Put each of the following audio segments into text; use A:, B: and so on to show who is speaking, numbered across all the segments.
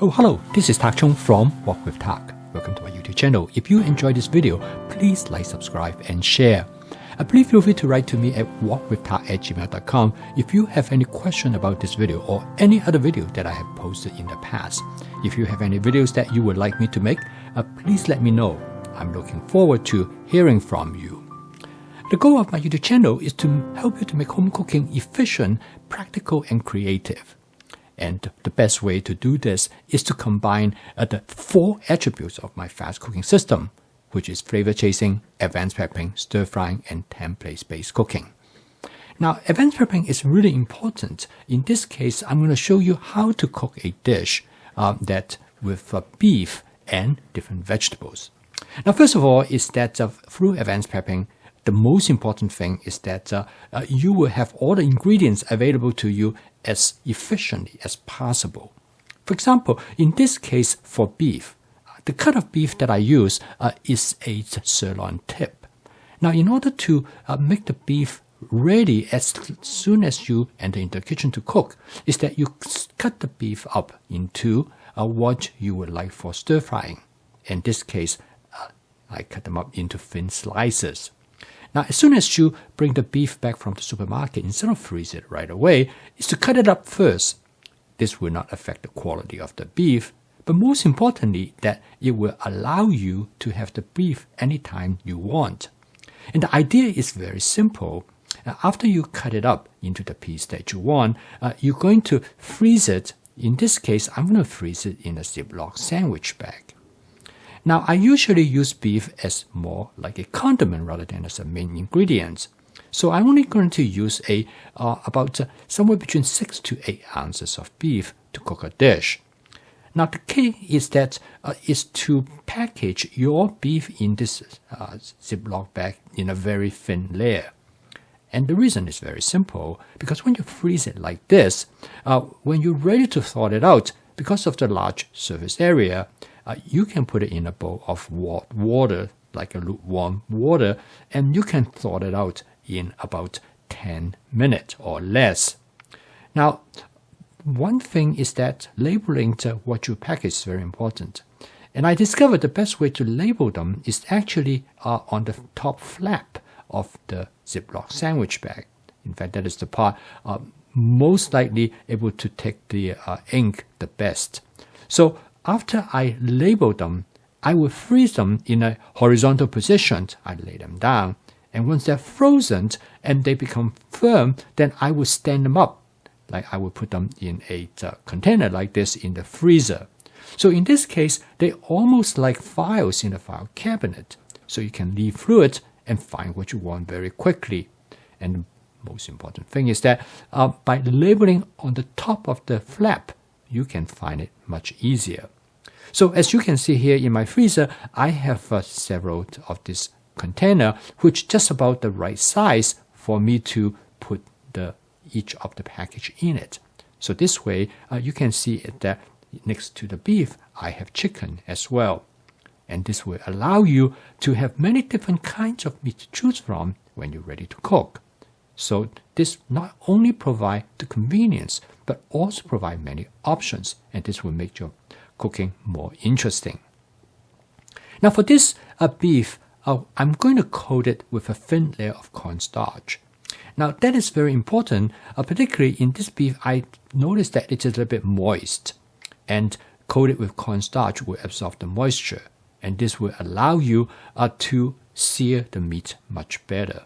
A: Oh, hello, this is Tak Chung from Walk with Tak. Welcome to my YouTube channel. If you enjoyed this video, please like, subscribe, and share. Please feel free to write to me at walkwithtak@gmail.com if you have any question about this video or any other video that I have posted in the past. If you have any videos that you would like me to make, please let me know. I'm looking forward to hearing from you. The goal of my YouTube channel is to help you to make home cooking efficient, practical, and creative. And the best way to do this is to combine the 4 attributes of my fast cooking system, which is flavor chasing, advanced prepping, stir frying, and template-based cooking. Now, advanced prepping is really important. In this case, I'm going to show you how to cook a dish that with beef and different vegetables. Now, first of all, is that through advanced prepping, the most important thing is that you will have all the ingredients available to you as efficiently as possible. For example, in this case for beef, the cut of beef that I use is a sirloin tip. Now, in order to make the beef ready as soon as you enter into the kitchen to cook, is that you cut the beef up into what you would like for stir frying. In this case, I cut them up into thin slices. Now, as soon as you bring the beef back from the supermarket, instead of freeze it right away, is to cut it up first. This will not affect the quality of the beef, but most importantly, that it will allow you to have the beef anytime you want. And the idea is very simple. After you cut it up into the piece that you want, you're going to freeze it. In this case, I'm going to freeze it in a Ziploc sandwich bag. Now, I usually use beef as more like a condiment rather than as a main ingredient. So I'm only going to use about somewhere between 6 to 8 ounces of beef to cook a dish. Now, the key is to package your beef in this Ziploc bag in a very thin layer. And the reason is very simple, because when you freeze it like this, when you're ready to thaw it out, because of the large surface area, you can put it in a bowl of water, like a lukewarm water, and you can thaw it out in about 10 minutes or less. Now, one thing is that labeling what you package is very important. And I discovered the best way to label them is actually on the top flap of the Ziploc sandwich bag. In fact, that is the part most likely able to take the ink the best. So after I label them, I will freeze them in a horizontal position. I lay them down. And once they're frozen and they become firm, then I will stand them up. Like I will put them in a container like this in the freezer. So in this case, they're almost like files in a file cabinet. So you can leaf through it and find what you want very quickly. And the most important thing is that by labeling on the top of the flap, you can find it much easier. So as you can see here in my freezer, I have several of this container, which just about the right size for me to put each of the package in it. So this way, you can see that next to the beef, I have chicken as well. And this will allow you to have many different kinds of meat to choose from when you're ready to cook. So this not only provides the convenience, but also provide many options, and this will make your cooking more interesting. Now for this beef, I'm going to coat it with a thin layer of cornstarch. Now that is very important, particularly in this beef, I noticed that it's a little bit moist, and coated with cornstarch will absorb the moisture, and this will allow you to sear the meat much better.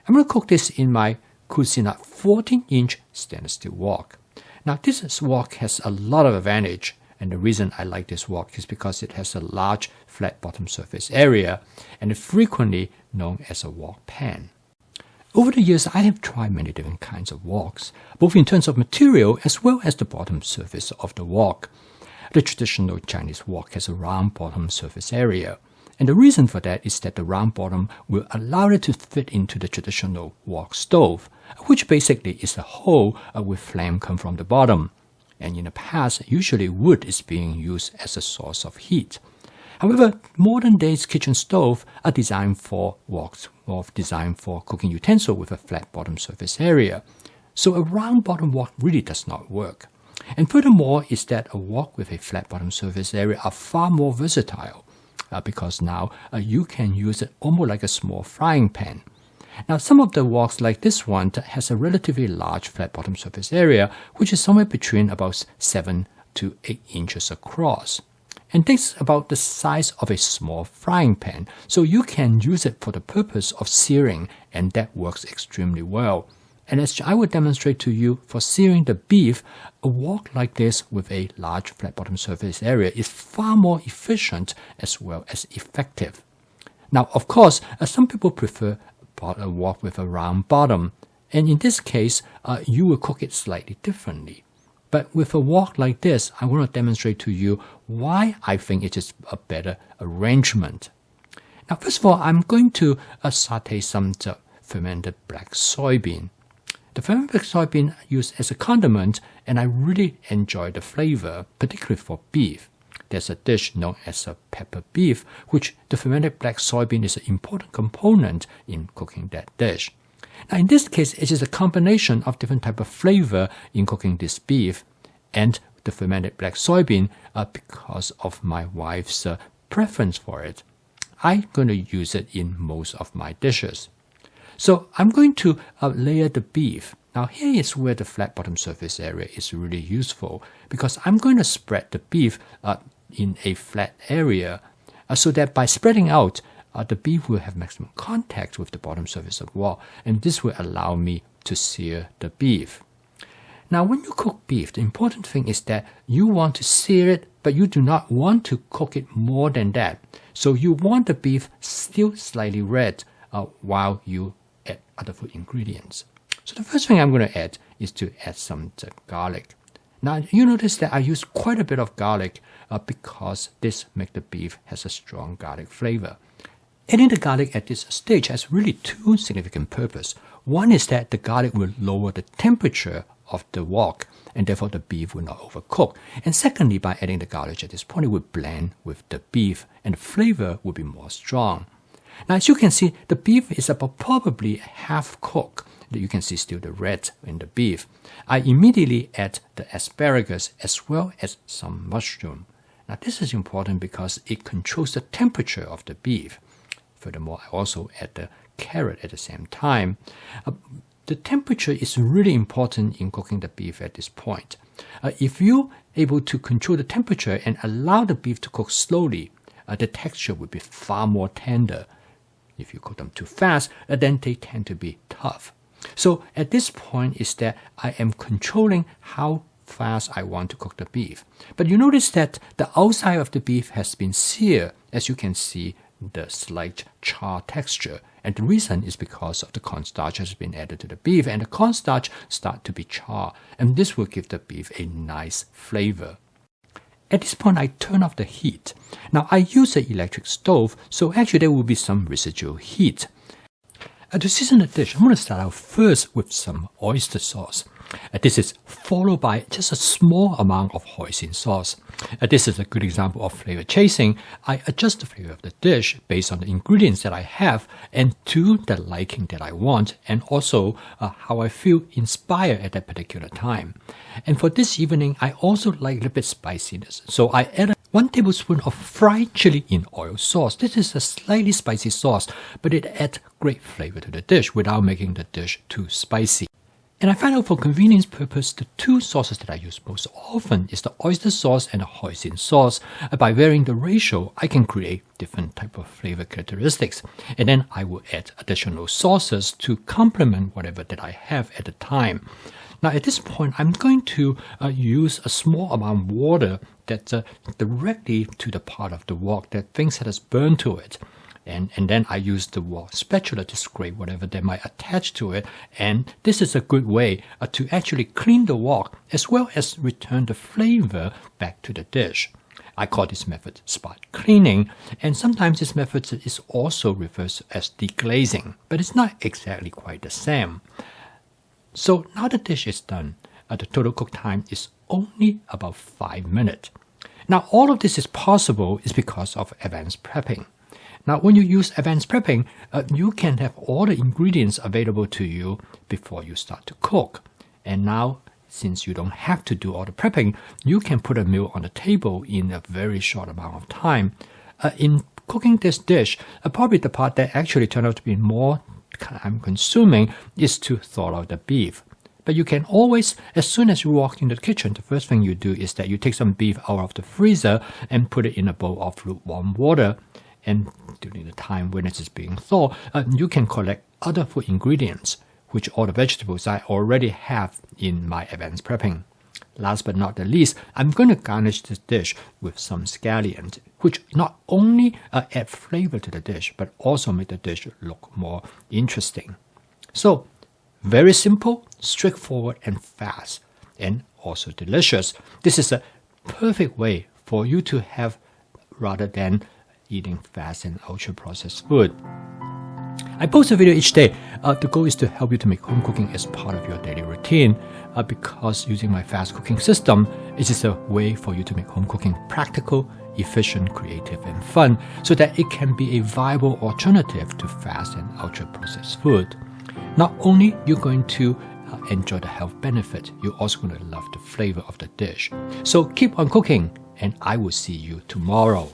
A: I'm going to cook this in my Cuisinart 14-inch stainless steel wok. Now this wok has a lot of advantage, and the reason I like this wok is because it has a large flat bottom surface area and it's frequently known as a wok pan. Over the years, I have tried many different kinds of woks, both in terms of material as well as the bottom surface of the wok. The traditional Chinese wok has a round bottom surface area, and the reason for that is that the round bottom will allow it to fit into the traditional wok stove, which basically is a hole with flame come from the bottom. And in the past, usually wood is being used as a source of heat. However, modern days kitchen stoves are designed for woks or designed for cooking utensil with a flat bottom surface area. So a round bottom wok really does not work. And furthermore is that a wok with a flat bottom surface area are far more versatile because now you can use it almost like a small frying pan. Now some of the woks like this one has a relatively large flat bottom surface area, which is somewhere between about 7 to 8 inches across. And this is about the size of a small frying pan, so you can use it for the purpose of searing, and that works extremely well. And as I will demonstrate to you, for searing the beef, a wok like this with a large flat bottom surface area is far more efficient as well as effective. Now, of course, some people prefer a wok with a round bottom, and in this case, you will cook it slightly differently. But with a wok like this, I want to demonstrate to you why I think it is a better arrangement. Now, first of all, I'm going to saute some fermented black soybean. The fermented black soybean used as a condiment, and I really enjoy the flavor, particularly for beef. There's a dish known as a pepper beef, which the fermented black soybean is an important component in cooking that dish. Now, in this case, it is a combination of different type of flavor in cooking this beef and the fermented black soybean because of my wife's preference for it. I'm going to use it in most of my dishes. So I'm going to layer the beef. Now here is where the flat bottom surface area is really useful, because I'm going to spread the beef in a flat area so that by spreading out, the beef will have maximum contact with the bottom surface of the wok, and this will allow me to sear the beef. Now, when you cook beef, the important thing is that you want to sear it, but you do not want to cook it more than that. So you want the beef still slightly red while you add other food ingredients. So the first thing I'm going to add is to add some garlic. Now, you notice that I use quite a bit of garlic because this makes the beef has a strong garlic flavor. Adding the garlic at this stage has really two significant purposes. One is that the garlic will lower the temperature of the wok, and therefore the beef will not overcook. And secondly, by adding the garlic at this point, it will blend with the beef, and the flavor will be more strong. Now, as you can see, the beef is about probably half cooked. You can see still the red in the beef. I immediately add the asparagus as well as some mushroom. Now, this is important because it controls the temperature of the beef. Furthermore, I also add the carrot at the same time. The temperature is really important in cooking the beef at this point. If you're able to control the temperature and allow the beef to cook slowly, the texture will be far more tender. If you cook them too fast, then they tend to be tough. So at this point is that I am controlling how fast I want to cook the beef. But you notice that the outside of the beef has been seared, as you can see the slight char texture, and the reason is because of the cornstarch has been added to the beef, and the cornstarch start to be char, and this will give the beef a nice flavor. At this point, I turn off the heat. Now I use an electric stove, so actually there will be some residual heat. To season the dish, I'm going to start out first with some oyster sauce. This is followed by just a small amount of hoisin sauce. This is a good example of flavor chasing. I adjust the flavor of the dish based on the ingredients that I have and to the liking that I want, and also how I feel inspired at that particular time. And for this evening, I also like a little bit spiciness. So I add 1 tablespoon of fried chili in oil sauce. This is a slightly spicy sauce, but it adds great flavor to the dish without making the dish too spicy. And I find out for convenience purpose, the two sauces that I use most often is the oyster sauce and the hoisin sauce. By varying the ratio, I can create different type of flavor characteristics. And then I will add additional sauces to complement whatever that I have at the time. Now at this point, I'm going to use a small amount of water that's directly to the part of the wok that things that has burned to it. And then I use the wok spatula to scrape whatever that might attach to it. And this is a good way to actually clean the wok as well as return the flavor back to the dish. I call this method spot cleaning, and sometimes this method is also referred to as deglazing, but it's not exactly quite the same. So now the dish is done. The total cook time is only about 5 minutes. Now all of this is possible is because of advanced prepping. Now, when you use advanced prepping, you can have all the ingredients available to you before you start to cook. And now, since you don't have to do all the prepping, you can put a meal on the table in a very short amount of time. In cooking this dish, probably the part that actually turned out to be more time-consuming is to thaw out the beef. But you can always, as soon as you walk into the kitchen, the first thing you do is that you take some beef out of the freezer and put it in a bowl of lukewarm water. And during the time when it is being thawed, you can collect other food ingredients, which all the vegetables I already have in my advanced prepping. Last but not the least, I'm going to garnish this dish with some scallions, which not only add flavor to the dish, but also make the dish look more interesting. So, very simple, straightforward, and fast, and also delicious. This is a perfect way for you to have rather than eating fast and ultra-processed food. I post a video each day. The goal is to help you to make home cooking as part of your daily routine because using my fast cooking system, it is a way for you to make home cooking practical, efficient, creative, and fun so that it can be a viable alternative to fast and ultra-processed food. Not only you're going to enjoy the health benefit, you're also going to love the flavor of the dish. So keep on cooking, and I will see you tomorrow.